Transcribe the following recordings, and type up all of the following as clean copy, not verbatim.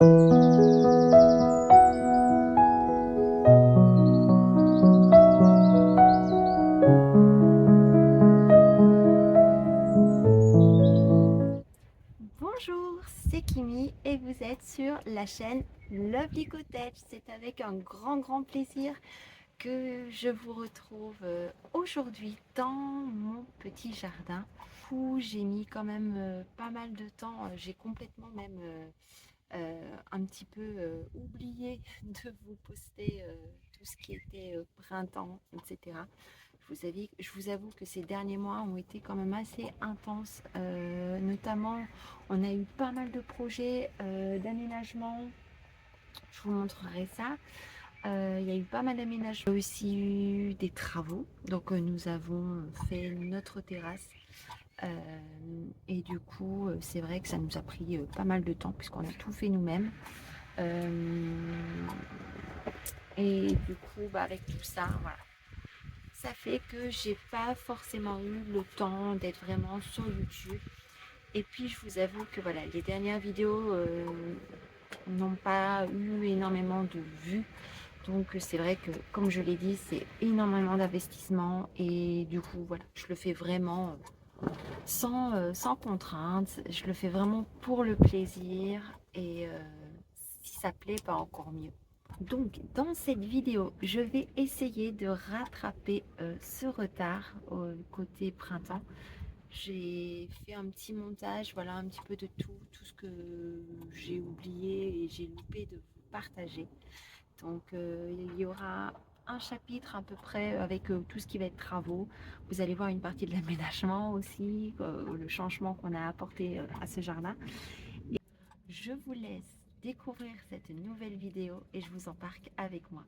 Bonjour, c'est Kimi et vous êtes sur la chaîne Lovely Cottage. C'est avec un grand plaisir que je vous retrouve aujourd'hui dans mon petit jardin où j'ai mis quand même pas mal de temps. J'ai complètement même un petit peu oublié de vous poster tout ce qui était printemps, etc. Je vous avoue que ces derniers mois ont été quand même assez intenses. Notamment, on a eu pas mal de projets d'aménagement. Je vous montrerai ça. Il y a eu pas mal d'aménagements. Il y a aussi eu des travaux. Donc, nous avons fait notre terrasse. Et du coup, c'est vrai que ça nous a pris pas mal de temps puisqu'on a tout fait nous-mêmes. Et du coup, avec tout ça, voilà. Ça fait que j'ai pas forcément eu le temps d'être vraiment sur YouTube. Et puis je vous avoue que voilà, les dernières vidéos n'ont pas eu énormément de vues. Donc c'est vrai que, comme je l'ai dit, c'est énormément d'investissement. Et du coup, voilà, je le fais vraiment sans contrainte. Je le fais vraiment pour le plaisir. Et si ça plaît, pas encore mieux. Donc dans cette vidéo, je vais essayer de rattraper ce retard au côté printemps. J'ai fait un petit montage, voilà un petit peu de tout ce que j'ai oublié et j'ai loupé de vous partager. Donc il y aura un chapitre à peu près avec tout ce qui va être travaux. Vous allez voir une partie de l'aménagement aussi, le changement qu'on a apporté à ce jardin. Et je vous laisse découvrir cette nouvelle vidéo et je vous embarque avec moi.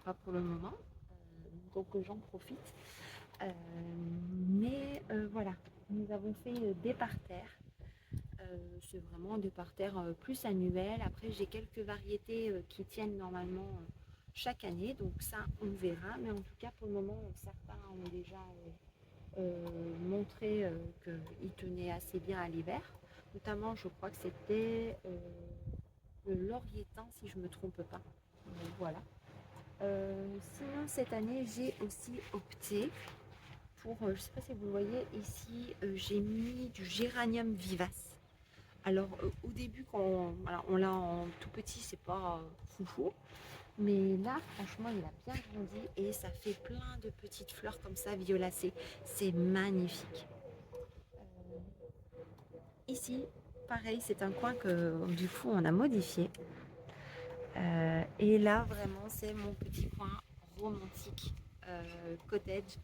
Pas pour le moment, donc j'en profite. Mais voilà, nous avons fait des parterres. C'est vraiment des parterres plus annuels. Après, j'ai quelques variétés qui tiennent normalement chaque année, donc ça on verra. Mais en tout cas, pour le moment, certains ont déjà montré qu'ils tenaient assez bien à l'hiver. Notamment, je crois que c'était le laurier-thym, si je ne me trompe pas. Donc, voilà. Sinon cette année j'ai aussi opté pour, je ne sais pas si vous voyez ici, j'ai mis du géranium vivace. Alors au début quand on l'a en tout petit, c'est pas foufou, mais là franchement il a bien grandi et ça fait plein de petites fleurs comme ça violacées, c'est magnifique. Ici pareil, c'est un coin que du coup on a modifié. Et là, vraiment, c'est mon petit coin romantique cottage,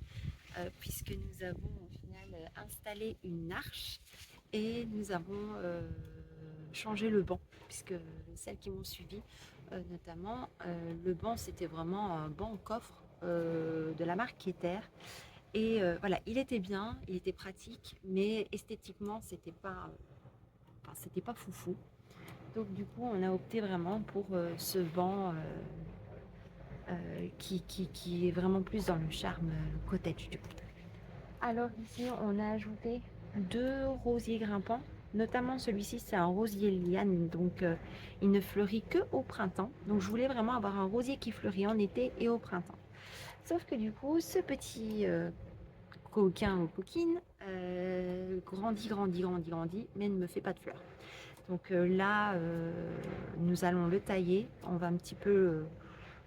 puisque nous avons au final installé une arche et nous avons changé le banc, puisque celles qui m'ont suivi, notamment, le banc, c'était vraiment un banc coffre de la marque Keter. Et voilà, il était bien, il était pratique, mais esthétiquement, c'était pas foufou. Donc du coup, on a opté vraiment pour ce banc qui est vraiment plus dans le charme cottage du coup. Alors ici, on a ajouté 2 rosiers grimpants. Notamment celui-ci, c'est un rosier liane, donc il ne fleurit que au printemps. Donc je voulais vraiment avoir un rosier qui fleurit en été et au printemps. Sauf que du coup, ce petit coquin ou coquine grandit, mais ne me fait pas de fleurs. Donc là, nous allons le tailler. On va un petit peu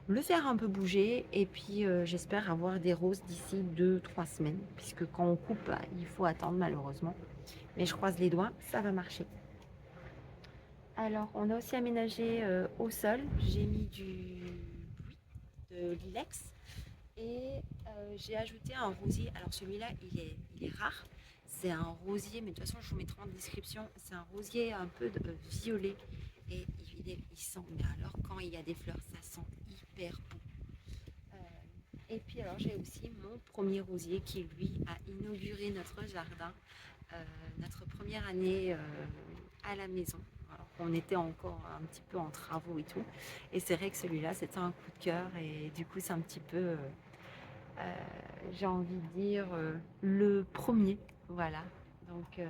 le faire un peu bouger et puis j'espère avoir des roses d'ici 2-3 semaines puisque quand on coupe bah, il faut attendre malheureusement, mais je croise les doigts, ça va marcher. Alors on a aussi aménagé au sol, j'ai mis de l'ilex et j'ai ajouté un rosier. Alors celui-là il est rare, c'est un rosier, mais de toute façon je vous mettrai en description, c'est un rosier un peu violet et il sent, mais alors quand il y a des fleurs ça sent hyper bon. Et puis alors j'ai aussi mon premier rosier qui lui a inauguré notre jardin, notre première année à la maison. Alors qu'on était encore un petit peu en travaux et tout. Et c'est vrai que celui-là c'était un coup de cœur et du coup c'est un petit peu, j'ai envie de dire, le premier. Voilà. Donc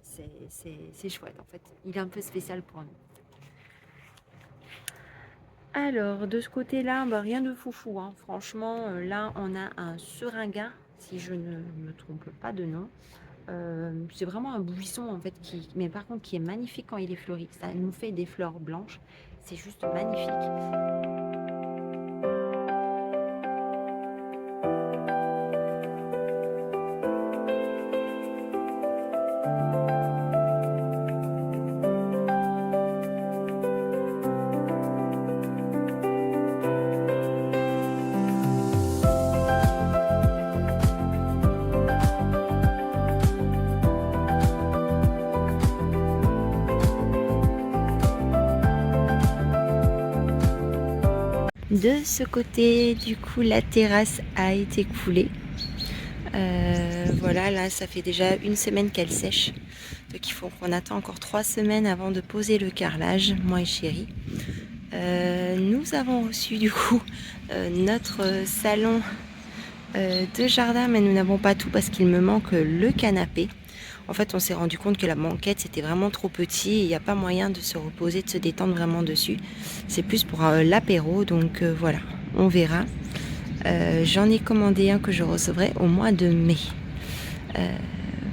c'est chouette en fait. Il est un peu spécial pour nous. Alors, de ce côté-là, bah, rien de foufou, hein. Franchement, là, on a un seringa, si je ne me trompe pas de nom. C'est vraiment un buisson, en fait, mais par contre, qui est magnifique quand il est fleuri. Ça nous fait des fleurs blanches. C'est juste magnifique. De ce côté, du coup, la terrasse a été coulée. Voilà, là, ça fait déjà une semaine qu'elle sèche. Donc il faut qu'on attend encore 3 semaines avant de poser le carrelage, moi et chérie. Nous avons reçu du coup notre salon de jardin, mais nous n'avons pas tout parce qu'il me manque le canapé. En fait, on s'est rendu compte que la banquette c'était vraiment trop petit et il n'y a pas moyen de se reposer, de se détendre vraiment dessus. C'est plus pour l'apéro, donc voilà, on verra. J'en ai commandé un que je recevrai au mois de mai.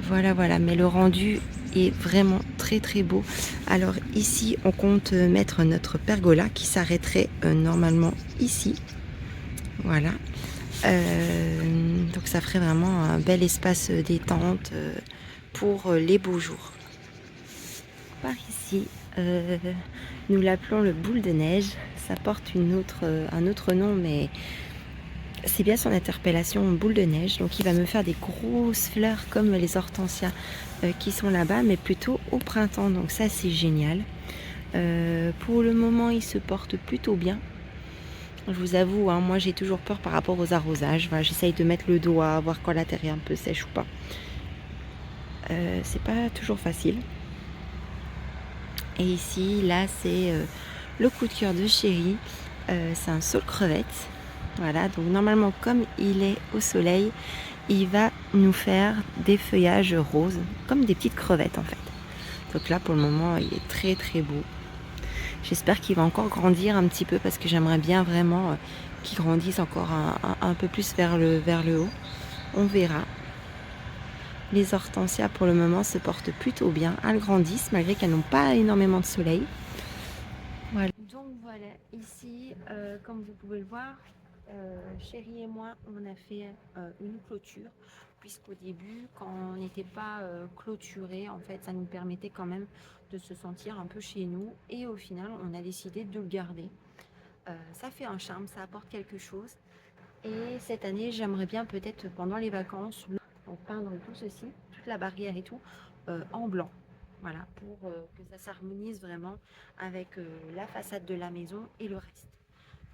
Voilà, mais le rendu est vraiment très très beau. Alors ici, on compte mettre notre pergola qui s'arrêterait normalement ici. Voilà. Donc ça ferait vraiment un bel espace détente pour les beaux jours. Par ici, nous l'appelons le boule de neige. Ça porte un autre nom, mais c'est bien son interpellation, boule de neige. Donc il va me faire des grosses fleurs comme les hortensias qui sont là-bas, mais plutôt au printemps. Donc ça c'est génial. Pour le moment il se porte plutôt bien. Je vous avoue, hein, moi j'ai toujours peur par rapport aux arrosages. Voilà, j'essaye de mettre le doigt, voir quand la terre est un peu sèche ou pas. C'est pas toujours facile. Et ici, là, c'est le coup de cœur de chérie. C'est un saule crevette. Voilà, donc normalement, comme il est au soleil, il va nous faire des feuillages roses, comme des petites crevettes en fait. Donc là, pour le moment, il est très très beau. J'espère qu'il va encore grandir un petit peu parce que j'aimerais bien vraiment qu'il grandisse encore un peu plus vers le haut. On verra. Les hortensias pour le moment se portent plutôt bien. Elles grandissent malgré qu'elles n'ont pas énormément de soleil. Voilà. Donc voilà, ici, comme vous pouvez le voir, chérie et moi, on a fait une clôture. Puisqu'au début, quand on n'était pas clôturé, en fait, ça nous permettait quand même de se sentir un peu chez nous. Et au final, on a décidé de le garder. Ça fait un charme, ça apporte quelque chose. Et cette année, j'aimerais bien peut-être pendant les vacances donc peindre tout ceci, toute la barrière et tout, en blanc. Voilà, pour que ça s'harmonise vraiment avec la façade de la maison et le reste.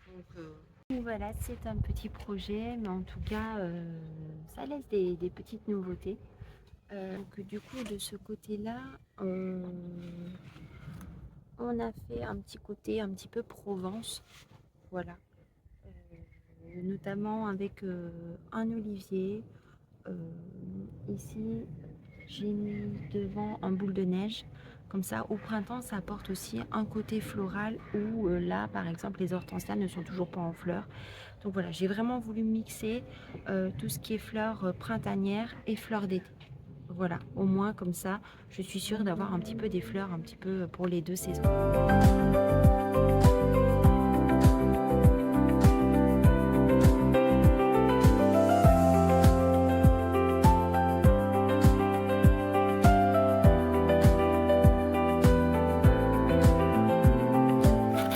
Donc Donc voilà, c'est un petit projet, mais en tout cas, ça laisse des petites nouveautés. Donc du coup, de ce côté-là, on a fait un petit côté un petit peu Provence, voilà. Notamment avec un olivier. Euh, Ici, j'ai mis devant un boule de neige. Comme ça, au printemps, ça apporte aussi un côté floral où là, par exemple, les hortensias ne sont toujours pas en fleurs. Donc voilà, j'ai vraiment voulu mixer tout ce qui est fleurs printanières et fleurs d'été. Voilà, au moins comme ça, je suis sûre d'avoir un petit peu des fleurs un petit peu pour les deux saisons.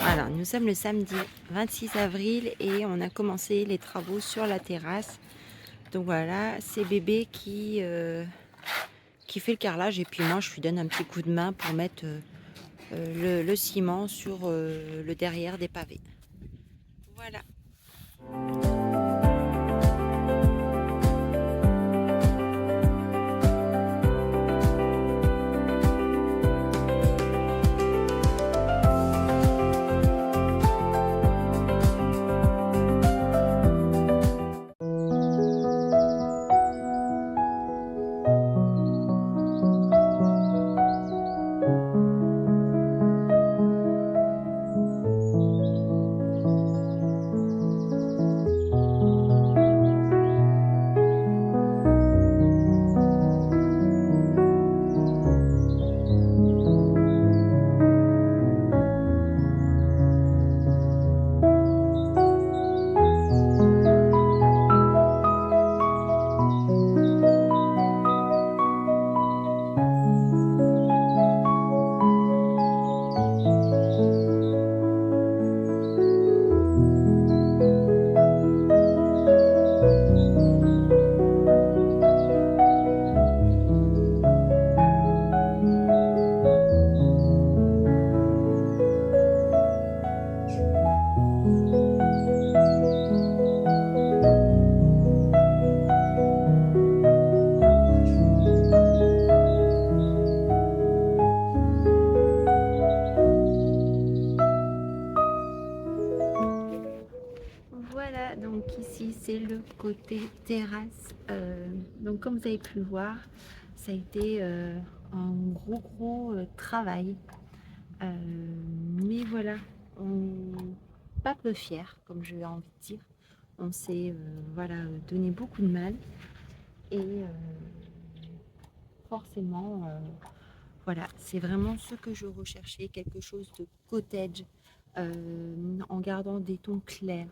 Alors, nous sommes le samedi 26 avril et on a commencé les travaux sur la terrasse. Donc voilà, c'est bébé qui fait le carrelage et puis moi je lui donne un petit coup de main pour mettre le ciment sur le derrière des pavés. Voilà. Voilà, donc ici c'est le côté terrasse. Donc comme vous avez pu le voir, ça a été un gros travail. Mais voilà, on pas peu fiers, comme j'ai envie de dire. On s'est voilà, donné beaucoup de mal et forcément, voilà, c'est vraiment ce que je recherchais, quelque chose de cottage, en gardant des tons clairs,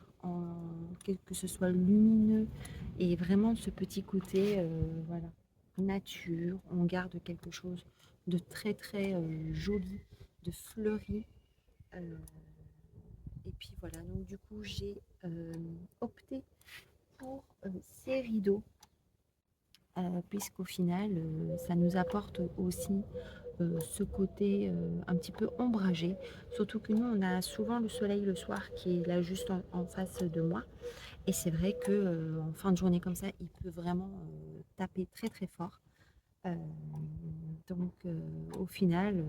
que ce soit lumineux et vraiment ce petit côté, voilà, nature. On garde quelque chose de très joli, de fleuri. euh, et puis voilà, donc du coup j'ai opté pour ces rideaux, puisqu'au final ça nous apporte aussi ce côté un petit peu ombragé, surtout que nous on a souvent le soleil le soir qui est là juste en face de moi, et c'est vrai que en fin de journée comme ça il peut vraiment taper très fort. Euh, donc au final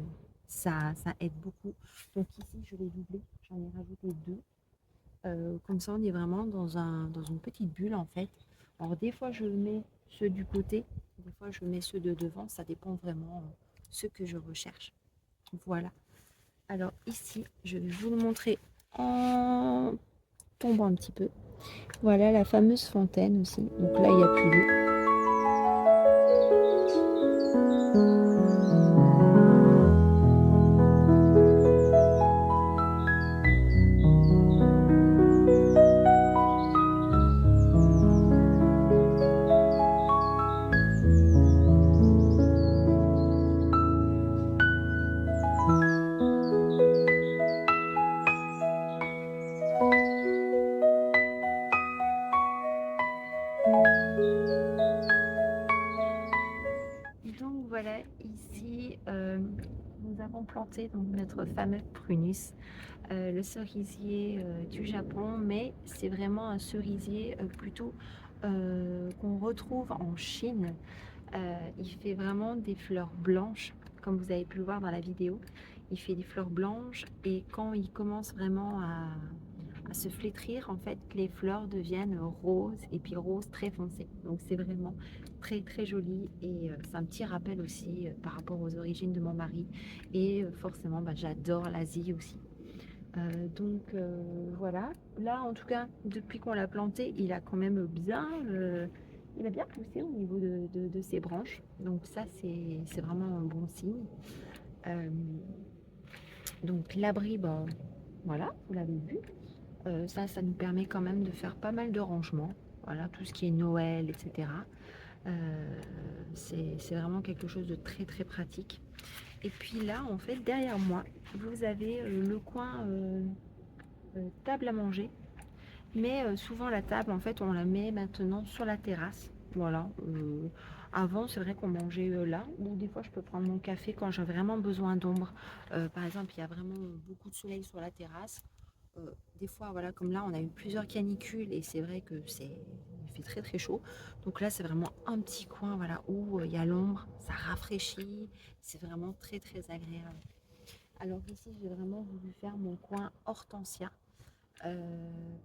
ça aide beaucoup. Donc ici je l'ai doublé, j'en ai rajouté deux. Comme ça, on est vraiment dans une petite bulle en fait. Alors des fois, je mets ceux du côté, des fois, je mets ceux de devant. Ça dépend vraiment ce que je recherche. Voilà. Alors ici, je vais vous le montrer en tombant un petit peu. Voilà la fameuse fontaine aussi. Donc là, il n'y a plus d'eau. Donc voilà, ici, nous nous avons planté donc notre fameux prunus, le cerisier du Japon, mais c'est vraiment un cerisier plutôt qu'on retrouve en Chine. Il fait vraiment des fleurs blanches, comme vous avez pu le voir dans la vidéo. Il fait des fleurs blanches et quand il commence vraiment à se flétrir, en fait, les fleurs deviennent roses et puis roses très foncé. Donc c'est vraiment très très joli et c'est un petit rappel aussi par rapport aux origines de mon mari. Et forcément, bah, j'adore l'Asie aussi. Voilà, là en tout cas depuis qu'on l'a planté il a quand même bien il a bien poussé au niveau de ses branches, donc ça c'est vraiment un bon signe. Euh, donc l'abri, bah, voilà, vous l'avez vu. Ça nous permet quand même de faire pas mal de rangements, voilà, tout ce qui est Noël, etc. C'est vraiment quelque chose de très très pratique. Et puis là en fait derrière moi vous avez le coin table à manger, mais souvent la table en fait on la met maintenant sur la terrasse, voilà. Avant c'est vrai qu'on mangeait là, ou des fois je peux prendre mon café quand j'ai vraiment besoin d'ombre. Par exemple il y a vraiment beaucoup de soleil sur la terrasse. Des fois voilà, comme là on a eu plusieurs canicules et c'est vrai que il fait très très chaud, donc là c'est vraiment un petit coin, voilà, où il y a l'ombre, ça rafraîchit, c'est vraiment très très agréable. Alors ici j'ai vraiment voulu faire mon coin hortensia.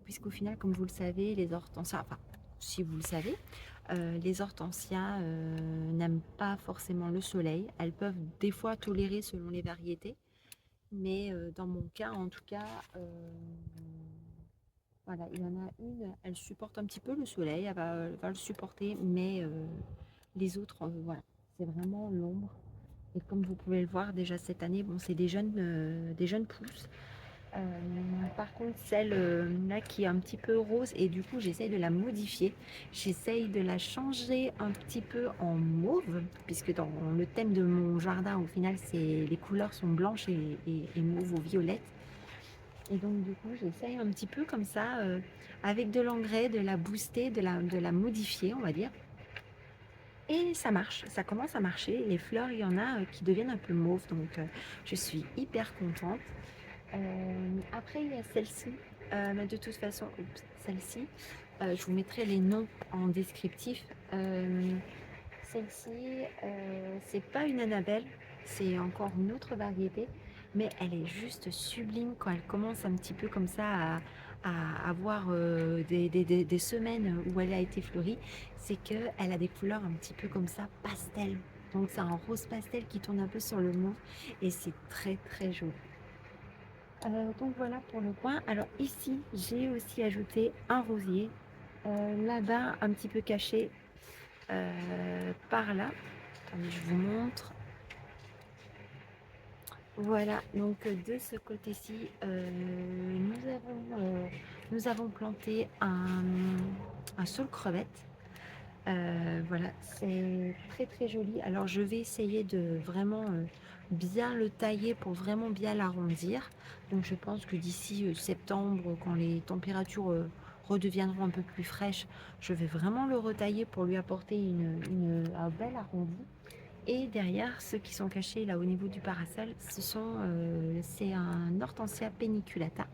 Puisqu'au final, comme vous le savez, les hortensias, enfin, si vous le savez, les hortensias n'aiment pas forcément le soleil. Elles peuvent des fois tolérer selon les variétés, mais dans mon cas, en tout cas, voilà, il y en a une, elle supporte un petit peu le soleil, elle va le supporter, mais les autres, voilà, c'est vraiment l'ombre. Et comme vous pouvez le voir, déjà cette année, bon, c'est des jeunes pousses. Euh, Par contre, celle là qui est un petit peu rose, et du coup, j'essaye de la modifier. J'essaye de la changer un petit peu en mauve, puisque dans le thème de mon jardin, au final, les couleurs sont blanches et mauve ou violette. Et donc, du coup, j'essaye un petit peu comme ça, avec de l'engrais, de la booster, de la modifier, on va dire. Et ça marche, ça commence à marcher. Les fleurs, il y en a qui deviennent un peu mauve, donc je suis hyper contente. Après, il y a celle-ci. Mais de toute façon, celle-ci, je vous mettrai les noms en descriptif. Celle-ci, c'est pas une Annabelle, c'est encore une autre variété, mais elle est juste sublime quand elle commence un petit peu comme ça à avoir des semaines où elle a été fleurie. C'est qu'elle a des couleurs un petit peu comme ça, pastel. Donc c'est un rose pastel qui tourne un peu sur le mauve et c'est très très joli. Donc voilà pour le coin. Alors ici, j'ai aussi ajouté un rosier. Là-bas, un petit peu caché par là. Attendez, je vous montre. Voilà, donc de ce côté-ci, nous avons planté un saule crevette. Voilà, c'est très très joli. Alors je vais essayer de vraiment bien le tailler pour vraiment bien l'arrondir. Donc je pense que d'ici septembre, quand les températures redeviendront un peu plus fraîches, je vais vraiment le retailler pour lui apporter un bel arrondi. Et derrière, ceux qui sont cachés là au niveau du parasol, c'est un Hortensia peniculata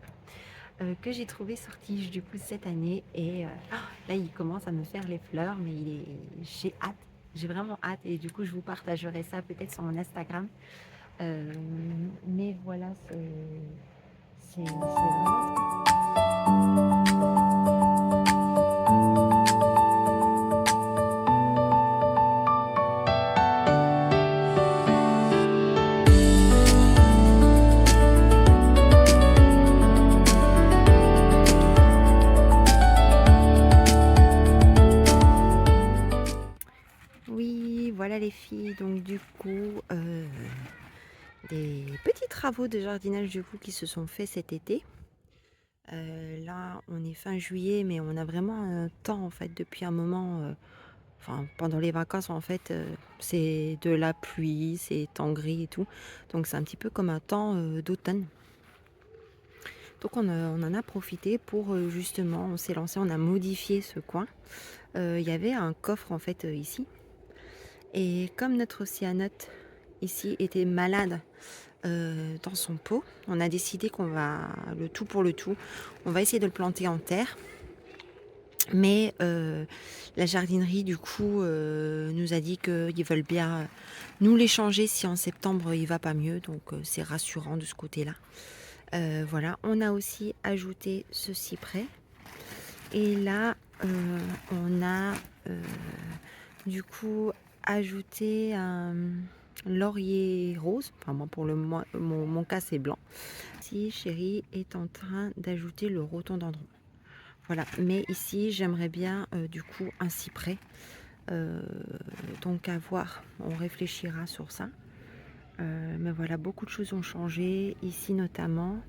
que j'ai trouvé sorti du coup cette année. Et là, il commence à me faire les fleurs, mais j'ai hâte, j'ai vraiment hâte. Et du coup, je vous partagerai ça peut-être sur mon Instagram. Mais voilà, c'est vraiment... Oui, voilà les filles, donc du coup, des petits travaux de jardinage du coup qui se sont faits cet été. Là, on est fin juillet, mais on a vraiment un temps en fait depuis un moment. Enfin, pendant les vacances, en fait, c'est de la pluie, c'est temps gris et tout. Donc c'est un petit peu comme un temps d'automne. Donc on en a profité pour justement, on s'est lancé, on a modifié ce coin. Il y avait un coffre en fait ici. Et comme notre cyanote ici était malade, dans son pot. On a décidé qu'on va, le tout pour le tout, on va essayer de le planter en terre. Mais la jardinerie, du coup, nous a dit qu'ils veulent bien nous l'échanger si en septembre il va pas mieux. Donc c'est rassurant de ce côté-là. Voilà, on a aussi ajouté ce cyprès. Et là, on a du coup ajouté un laurier rose. Enfin, moi, pour mon cas, c'est blanc. Si Chérie est en train d'ajouter le rhododendron. Voilà, mais ici, j'aimerais bien du coup un cyprès. Donc à voir, on réfléchira sur ça. Mais voilà, beaucoup de choses ont changé. Ici notamment,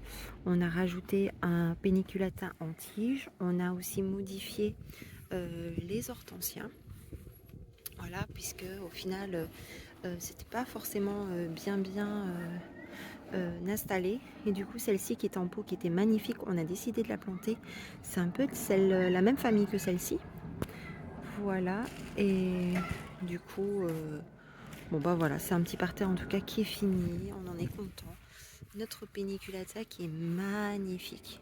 on a rajouté un péniculata en tige. On a aussi modifié les hortensias. Voilà, puisque au final, c'était pas forcément bien installée. Et du coup, celle-ci qui était en pot, qui était magnifique, on a décidé de la planter. C'est un peu la même famille que celle-ci. Voilà, et du coup... bon bah voilà, c'est un petit parterre en tout cas qui est fini, on en est content. Notre péniculata qui est magnifique,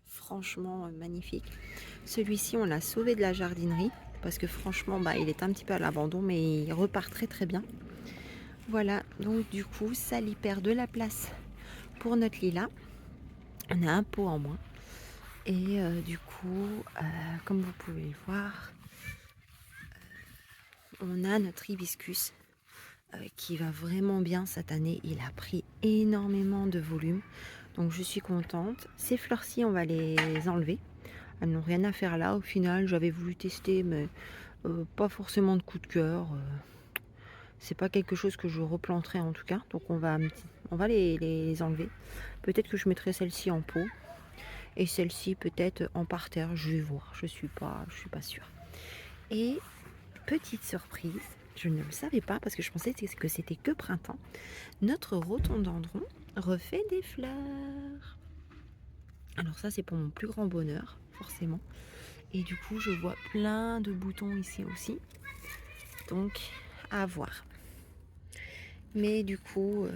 franchement magnifique. Celui-ci on l'a sauvé de la jardinerie parce que franchement bah, il est un petit peu à l'abandon mais il repart très très bien. Voilà, donc du coup ça libère de la place pour notre lilas. On a un pot en moins et du coup comme vous pouvez le voir, on a notre hibiscus qui va vraiment bien cette année. Il a pris énormément de volume, donc je suis contente. Ces fleurs-ci, on va les enlever. Elles n'ont rien à faire là. Au final, j'avais voulu tester, mais pas forcément de coup de cœur. C'est pas quelque chose que je replanterai en tout cas. Donc on va les enlever. Peut-être que je mettrai celle-ci en pot et celle-ci peut-être en parterre. Je vais voir. Je suis pas sûre. Et petite surprise, je ne le savais pas parce que je pensais que c'était que printemps. Notre rhododendron refait des fleurs. Alors ça, c'est pour mon plus grand bonheur, forcément. Et du coup, je vois plein de boutons ici aussi. Donc, à voir. Mais du coup,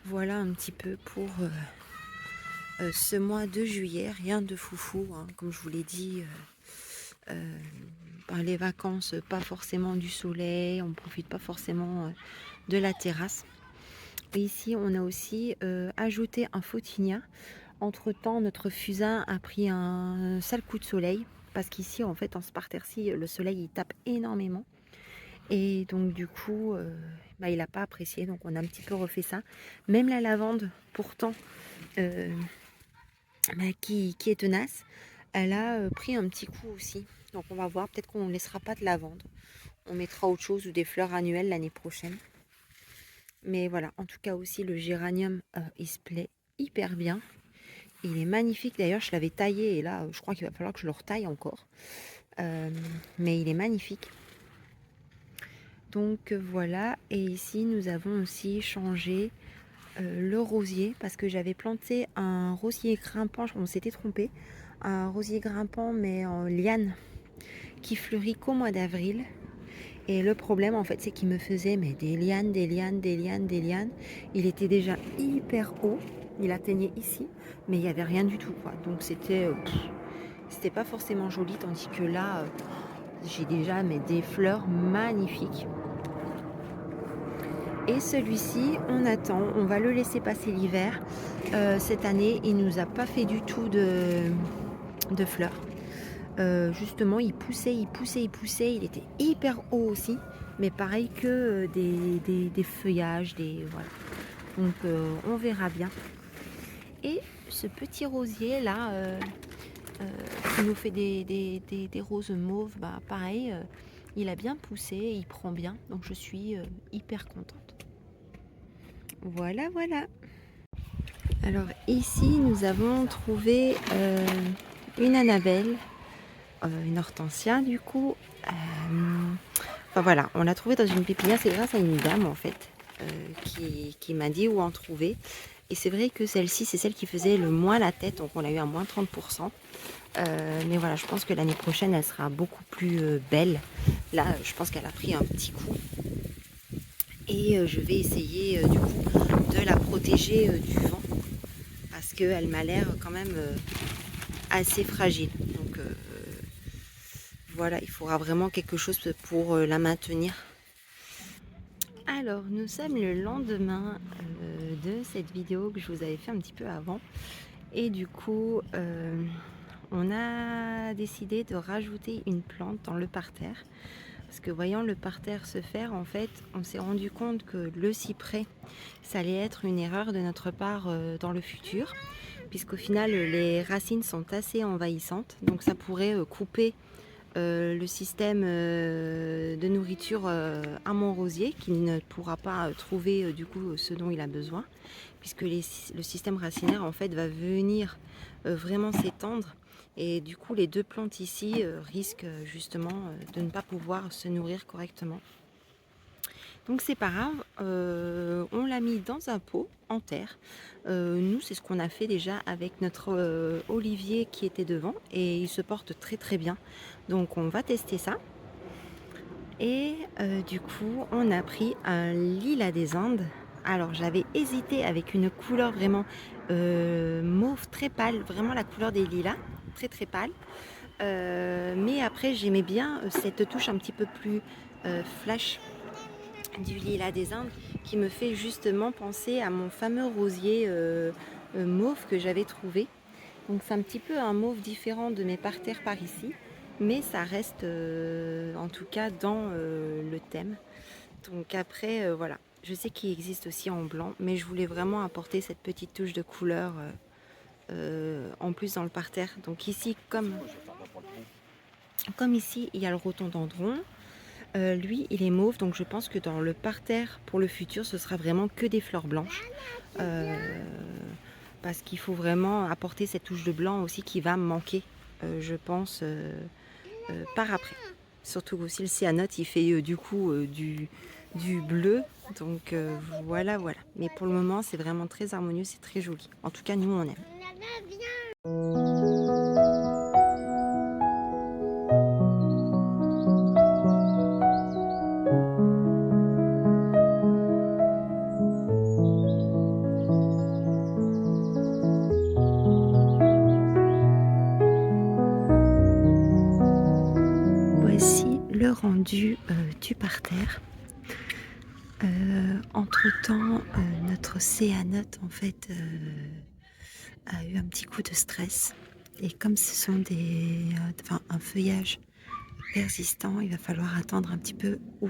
voilà un petit peu pour ce mois de juillet. Rien de foufou, hein, comme je vous l'ai dit. Par les vacances, pas forcément du soleil, on ne profite pas forcément de la terrasse. Et ici, on a aussi ajouté un photinia. Entre temps, notre fusain a pris un sale coup de soleil parce qu'ici, en fait, en ce parterre-ci, le soleil il tape énormément. Et donc, du coup, bah, il n'a pas apprécié. Donc, on a un petit peu refait ça. Même la lavande, pourtant, bah, qui est tenace, elle a pris un petit coup aussi. Donc, on va voir. Peut-être qu'on ne laissera pas de lavande. On mettra autre chose ou des fleurs annuelles l'année prochaine. Mais voilà, en tout cas aussi, le géranium, il se plaît hyper bien. Il est magnifique. D'ailleurs, je l'avais taillé et là, je crois qu'il va falloir que je le retaille encore. Mais il est magnifique. Donc voilà. Et ici, nous avons aussi changé le rosier parce que j'avais planté un rosier grimpant. On s'était trompé. Un rosier grimpant mais en liane qui fleurit qu'au mois d'avril. Et le problème, en fait, c'est qu'il me faisait des lianes. Il était déjà hyper haut. Il atteignait ici, mais il n'y avait rien du tout, quoi. Donc, c'était pas forcément joli. Tandis que là, j'ai déjà des fleurs magnifiques. Et celui-ci, on attend. On va le laisser passer l'hiver. Cette année, il nous a pas fait du tout de fleurs. Justement, il poussait. Il était hyper haut aussi, mais pareil que des feuillages, voilà. Donc, on verra bien. Et ce petit rosier là, qui nous fait des roses mauves, bah pareil, il a bien poussé, il prend bien. Donc, je suis hyper contente. Voilà. Alors ici, nous avons trouvé une Annabelle. Une hortensia du coup. Enfin voilà, on l'a trouvé dans une pépinière. C'est grâce à une dame en fait qui m'a dit où en trouver. Et c'est vrai que celle-ci, c'est celle qui faisait le moins la tête. Donc on l'a eu à moins 30%. Mais voilà, je pense que l'année prochaine, elle sera beaucoup plus belle. Là, je pense qu'elle a pris un petit coup. Et je vais essayer du coup de la protéger du vent parce qu'elle m'a l'air quand même assez fragile. Donc voilà, il faudra vraiment quelque chose pour la maintenir. Alors, nous sommes le lendemain de cette vidéo que je vous avais fait un petit peu avant. Et du coup, on a décidé de rajouter une plante dans le parterre. Parce que voyant le parterre se faire, en fait, on s'est rendu compte que le cyprès, ça allait être une erreur de notre part dans le futur. Puisqu'au final, les racines sont assez envahissantes. Donc ça pourrait couper le système de nourriture à mon rosier qui ne pourra pas trouver du coup ce dont il a besoin puisque le système racinaire en fait va venir vraiment s'étendre et du coup les deux plantes ici risquent justement de ne pas pouvoir se nourrir correctement. Donc c'est pas grave, on l'a mis dans un pot en terre. Nous c'est ce qu'on a fait déjà avec notre olivier qui était devant et il se porte très très bien. Donc on va tester ça. Et du coup on a pris un lilas des Andes. Alors j'avais hésité avec une couleur vraiment mauve très pâle, vraiment la couleur des lilas, très très pâle. Mais après j'aimais bien cette touche un petit peu plus flash du lilas des Indes qui me fait justement penser à mon fameux rosier mauve que j'avais trouvé. Donc c'est un petit peu un mauve différent de mes parterres par ici, mais ça reste en tout cas dans le thème. Donc après voilà, je sais qu'il existe aussi en blanc, mais je voulais vraiment apporter cette petite touche de couleur en plus dans le parterre. Donc ici comme ici il y a le rhododendron. Lui il est mauve, donc je pense que dans le parterre pour le futur ce sera vraiment que des fleurs blanches parce qu'il faut vraiment apporter cette touche de blanc aussi qui va me manquer je pense par après. Surtout aussi le cyanote il fait du coup du bleu, donc voilà. Mais pour le moment c'est vraiment très harmonieux, c'est très joli, en tout cas nous on aime. Voici le rendu du parterre. Entre temps notre cyanote en fait a eu un petit coup de stress et comme ce sont un feuillage persistant, il va falloir attendre un petit peu ou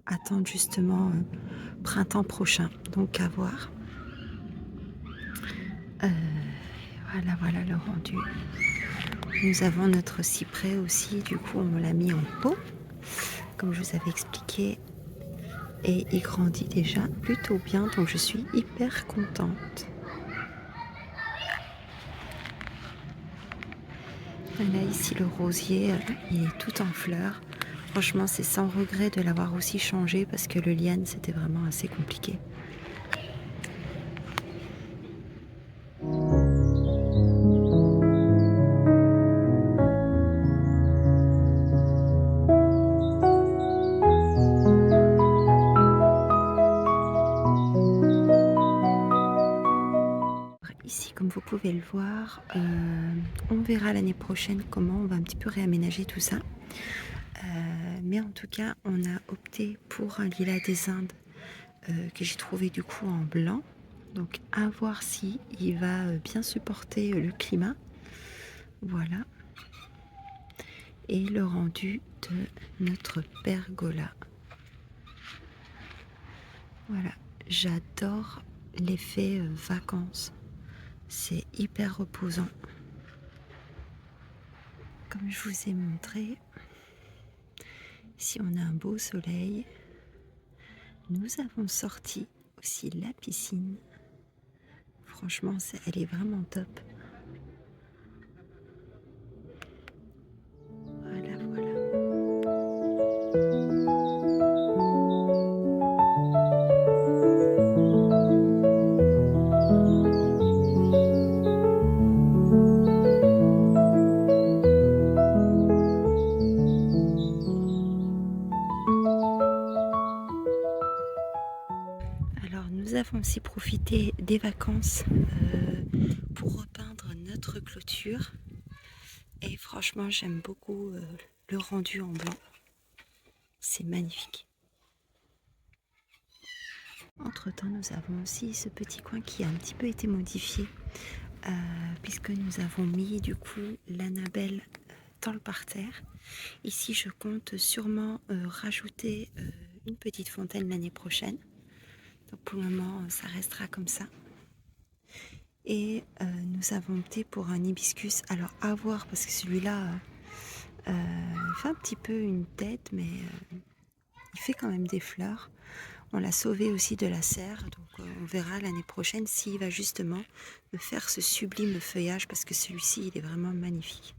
attendre justement printemps prochain, donc à voir. Voilà le rendu. Nous avons notre cyprès aussi, du coup on l'a mis en pot comme je vous avais expliqué et il grandit déjà plutôt bien, donc je suis hyper contente. Là ici le rosier il est tout en fleurs. Franchement c'est sans regret de l'avoir aussi changé parce que le liane c'était vraiment assez compliqué. Ici, comme vous pouvez le voir, on verra l'année prochaine comment on va un petit peu réaménager tout ça. Mais en tout cas, on a opté pour un lilas des Indes que j'ai trouvé du coup en blanc. Donc à voir si il va bien supporter le climat. Voilà. Et le rendu de notre pergola. Voilà, j'adore l'effet vacances. C'est hyper reposant. Comme je vous ai montré, ici on a un beau soleil. Nous avons sorti aussi la piscine. Franchement, elle est vraiment top. Voilà. avons aussi profité des vacances pour repeindre notre clôture. Et franchement, j'aime beaucoup le rendu en blanc. C'est magnifique. Entre-temps, nous avons aussi ce petit coin qui a un petit peu été modifié puisque nous avons mis du coup l'Annabelle dans le parterre. Ici, je compte sûrement rajouter une petite fontaine l'année prochaine. Donc pour le moment, ça restera comme ça. Et nous avons opté pour un hibiscus. Alors à voir parce que celui-là il fait un petit peu une tête, mais il fait quand même des fleurs. On l'a sauvé aussi de la serre, donc on verra l'année prochaine s'il va justement me faire ce sublime feuillage parce que celui-ci il est vraiment magnifique.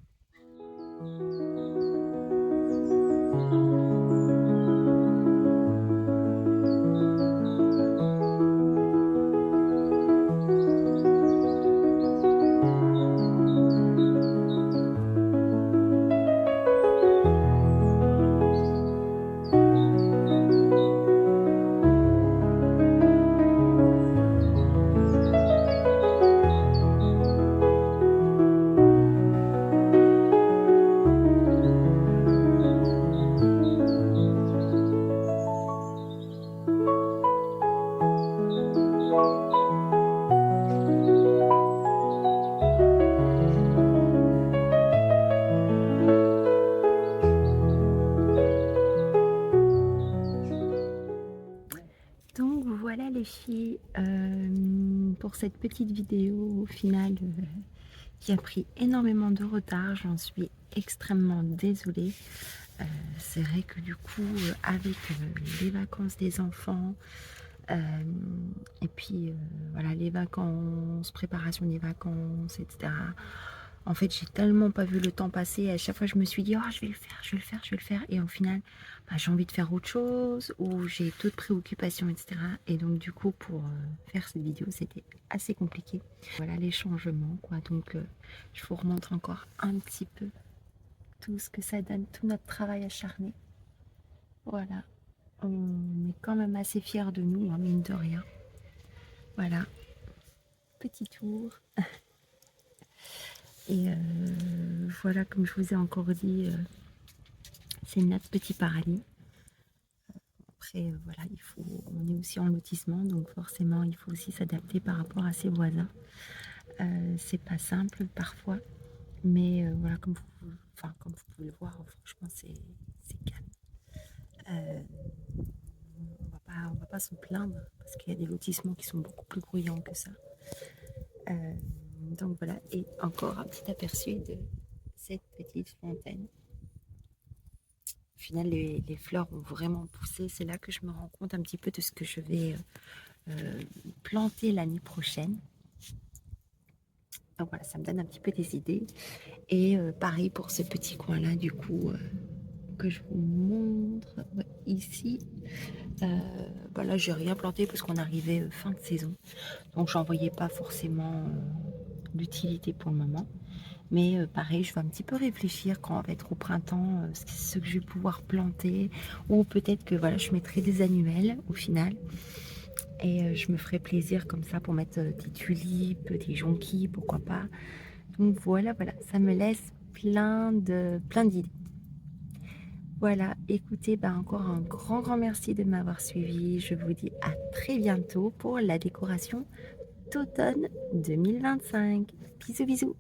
Donc voilà les filles, pour cette petite vidéo au final qui a pris énormément de retard, j'en suis extrêmement désolée. C'est vrai que du coup avec les vacances des enfants et puis voilà les vacances, préparation des vacances, etc. En fait, j'ai tellement pas vu le temps passer. À chaque fois, je me suis dit, oh, je vais le faire, je vais le faire, je vais le faire. Et au final, bah, j'ai envie de faire autre chose ou j'ai d'autres préoccupations, etc. Et donc, du coup, pour faire cette vidéo, c'était assez compliqué. Voilà les changements, quoi. Donc, je vous remontre encore un petit peu tout ce que ça donne, tout notre travail acharné. Voilà. On est quand même assez fiers de nous, hein, mine de rien. Voilà. Petit tour. Et voilà, comme je vous ai encore dit, c'est notre petit paradis. Après, voilà, on est aussi en lotissement, donc forcément, il faut aussi s'adapter par rapport à ses voisins. C'est pas simple parfois, mais voilà, comme vous pouvez le voir, franchement, c'est calme. On va pas se plaindre parce qu'il y a des lotissements qui sont beaucoup plus bruyants que ça. Donc voilà, et encore un petit aperçu de cette petite fontaine. Au final, les fleurs ont vraiment poussé. C'est là que je me rends compte un petit peu de ce que je vais planter l'année prochaine. Donc voilà, ça me donne un petit peu des idées. Et pareil pour ce petit coin-là, du coup, que je vous montre ici. Bah là, j'ai rien planté parce qu'on arrivait fin de saison. Donc, j'en voyais pas forcément l'utilité pour le moment. Mais pareil, je vais un petit peu réfléchir quand on va être au printemps, ce que je vais pouvoir planter. Ou peut-être que voilà, je mettrai des annuelles au final. Et je me ferai plaisir comme ça pour mettre des tulipes, des jonquilles, pourquoi pas. Donc voilà, ça me laisse plein d'idées. Voilà, écoutez, encore un grand merci de m'avoir suivi. Je vous dis à très bientôt pour la décoration d'automne 2025. Bisous bisous.